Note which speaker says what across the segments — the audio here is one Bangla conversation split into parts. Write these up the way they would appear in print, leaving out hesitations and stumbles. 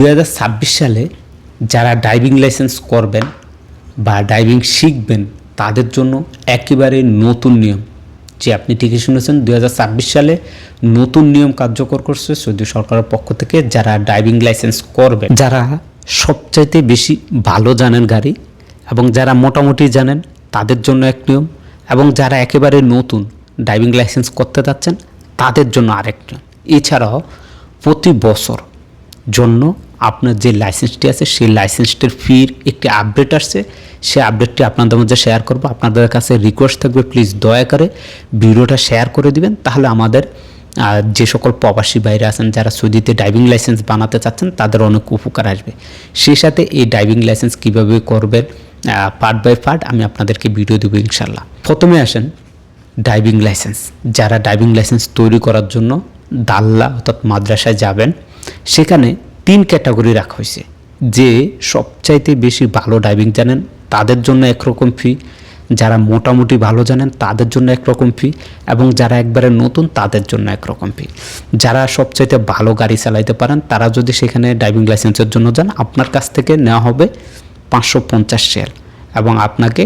Speaker 1: 2026 সালে যারা ড্রাইভিং লাইসেন্স করবেন বা ড্রাইভিং শিখবেন তাদের জন্য একেবারে নতুন নিয়ম। যে আপনি ঠিকই শুনেছেন, 2026 সালে নতুন নিয়ম কার্যকর করছে সৌদি সরকারের পক্ষ থেকে। যারা ড্রাইভিং লাইসেন্স করবেন, যারা সবচাইতে বেশি ভালো জানেন গাড়ি এবং যারা মোটামুটি জানেন তাদের জন্য এক নিয়ম, এবং যারা একেবারে নতুন ড্রাইভিং লাইসেন্স করতে যাচ্ছেন তাদের জন্য আরেক নিয়ম। এছাড়াও প্রতি বছর জন্য আপনার যে লাইসেন্সটি আছে সেই লাইসেন্সটির ফির একটি আপডেট আসছে, সেই আপডেটটি আপনাদের মধ্যে শেয়ার করব। আপনাদের কাছে রিকোয়েস্ট থাকবে, প্লিজ দয়া করে ভিডিওটা শেয়ার করে দিবেন, তাহলে আমাদের যে সকল প্রবাসী বাইরে আছেন যারা সৌদিতে ড্রাইভিং লাইসেন্স বানাতে চাচ্ছেন তাদের অনেক উপকার আসবে। সেই সাথে এই ড্রাইভিং লাইসেন্স কীভাবে করবেন পার্ট বাই পার্ট আমি আপনাদেরকে ভিডিও দেবো ইনশাল্লাহ। প্রথমে আসেন ড্রাইভিং লাইসেন্স। যারা ড্রাইভিং লাইসেন্স তৈরি করার জন্য দাল্লা অর্থাৎ মাদ্রাসায় যাবেন, সেখানে 3 ক্যাটাগরি রাখা হয়েছে। যে সবচাইতে বেশি ভালো ড্রাইভিং জানেন তাদের জন্য একরকম ফি, যারা মোটামুটি ভালো জানেন তাদের জন্য একরকম ফি, এবং যারা একবারে নতুন তাদের জন্য একরকম ফি। যারা সবচাইতে ভালো গাড়ি চালাইতে পারেন তারা যদি সেখানে ড্রাইভিং লাইসেন্সের জন্য যান, আপনার কাছ থেকে নেওয়া হবে 550 রিয়াল, এবং আপনাকে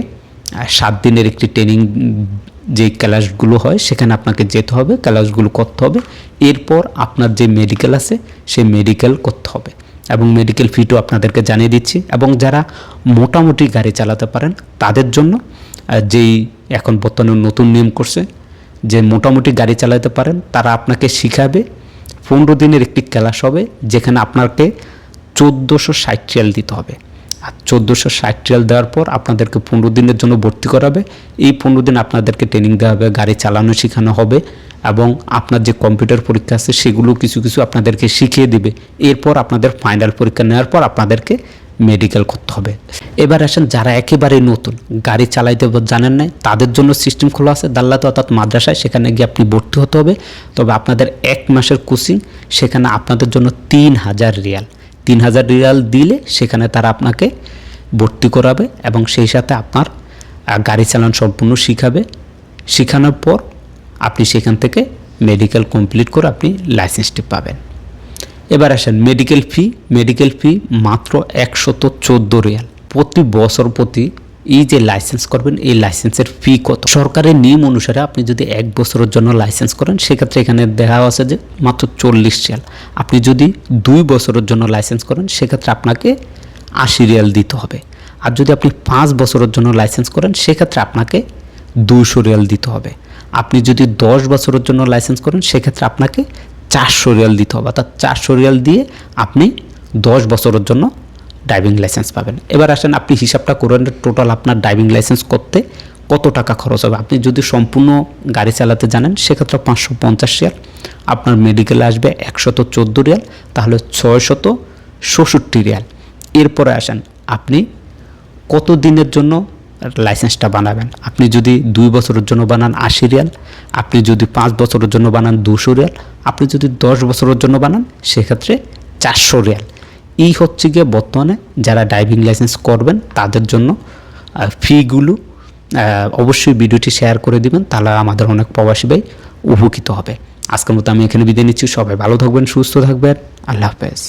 Speaker 1: 7 দিনের একটি ট্রেনিং যে ক্লাসগুলো হয় সেখানে আপনাকে যেতে হবে, ক্লাসগুলো করতে হবে। এরপর আপনার যে মেডিকেল আছে সেই মেডিকেল করতে হবে, এবং মেডিকেল ফিটও আপনাদেরকে জানিয়ে দিচ্ছি। এবং যারা মোটামুটি গাড়ি চালাতে পারেন তাদের জন্য যেই এখন বর্তমানে নতুন নিয়ম করছে, যে মোটামুটি গাড়ি চালাতে পারেন তারা আপনাকে শিখাবে। 15 দিনের একটি ক্লাস হবে যেখানে আপনাকে 1460 রিয়াল দিতে হবে। আর 1460 রিয়াল দেওয়ার পর আপনাদেরকে 15 দিনের জন্য ভর্তি করাবে। এই 15 দিন আপনাদেরকে ট্রেনিং দেওয়া হবে, গাড়ি চালানো শেখানো হবে, এবং আপনার যে কম্পিউটার পরীক্ষা আছে সেগুলো কিছু কিছু আপনাদেরকে শিখিয়ে দিবে। এরপর আপনাদের ফাইনাল পরীক্ষা নেওয়ার পর আপনাদেরকে মেডিকেল করতে হবে। এবার আসেন যারা একেবারে নতুন গাড়ি চালাইতে জানেন না, তাদের জন্য সিস্টেম খোলা আছে দাল্লাতে অর্থাৎ মাদ্রাসায়। সেখানে গিয়ে আপনি ভর্তি হতে হবে, তবে আপনাদের 1 মাসের কোচিং। সেখানে আপনাদের জন্য 3000 রিয়াল দিলে সেখানে তারা আপনাকে ভর্তি করাবে, এবং সেই সাথে আপনার গাড়ি চালানো সম্পূর্ণ শিখাবে। শেখানোর পর আপনি সেখান থেকে মেডিকেল কমপ্লিট করে আপনি লাইসেন্সটি পাবেন। এবার আসেন মেডিকেল ফি মাত্র 114 রিয়াল প্রতি বছর প্রতি। এই যে লাইসেন্স করবেন এই লাইসেন্সের ফি কত? সরকারের নিয়ম অনুসারে আপনি যদি 1 বছরের জন্য লাইসেন্স করেন সেক্ষেত্রে এখানে দেখা আছে যে মাত্র 40 রিয়াল। আপনি যদি 2 বছরের জন্য লাইসেন্স করেন সেক্ষেত্রে আপনাকে 80 রিয়াল দিতে হবে। আর যদি আপনি 5 বছরের জন্য লাইসেন্স করেন সেক্ষেত্রে আপনাকে 200 রিয়াল দিতে হবে। আপনি যদি 10 বছরের জন্য লাইসেন্স করেন সেক্ষেত্রে আপনাকে 400 রিয়াল দিতে হবে। অর্থাৎ 400 রিয়াল দিয়ে আপনি 10 বছরের জন্য ড্রাইভিং লাইসেন্স পাবেন। এবার আসেন আপনি হিসাবটা করেন টোটাল আপনার ড্রাইভিং লাইসেন্স করতে কত টাকা খরচ হবে। আপনি যদি সম্পূর্ণ গাড়ি চালাতে জানেন সেক্ষেত্রে 550 রিয়াল, আপনার মেডিকেলে আসবে 114 রিয়াল, তাহলে 666 রিয়াল। এরপরে আসেন আপনি কত দিনের জন্য লাইসেন্সটা বানাবেন। আপনি যদি 2 বছরের জন্য বানান 80 রিয়াল, আপনি যদি 5 বছরের জন্য বানান 200 রিয়াল, আপনি যদি 10 বছরের জন্য বানান সেক্ষেত্রে 400 রিয়াল। এই হচ্ছে গিয়ে বর্তমানে যারা ড্রাইভিং লাইসেন্স করবেন তাদের জন্য ফিগুলো। অবশ্যই ভিডিওটি শেয়ার করে দিবেন, তাহলে আমাদের অনেক প্রবাসী ভাই উপকৃত হবে। আজকের মতো আমি এখানে বিদায় নিচ্ছি। সবাই ভালো থাকবেন, সুস্থ থাকবেন। আল্লাহ হাফেজ।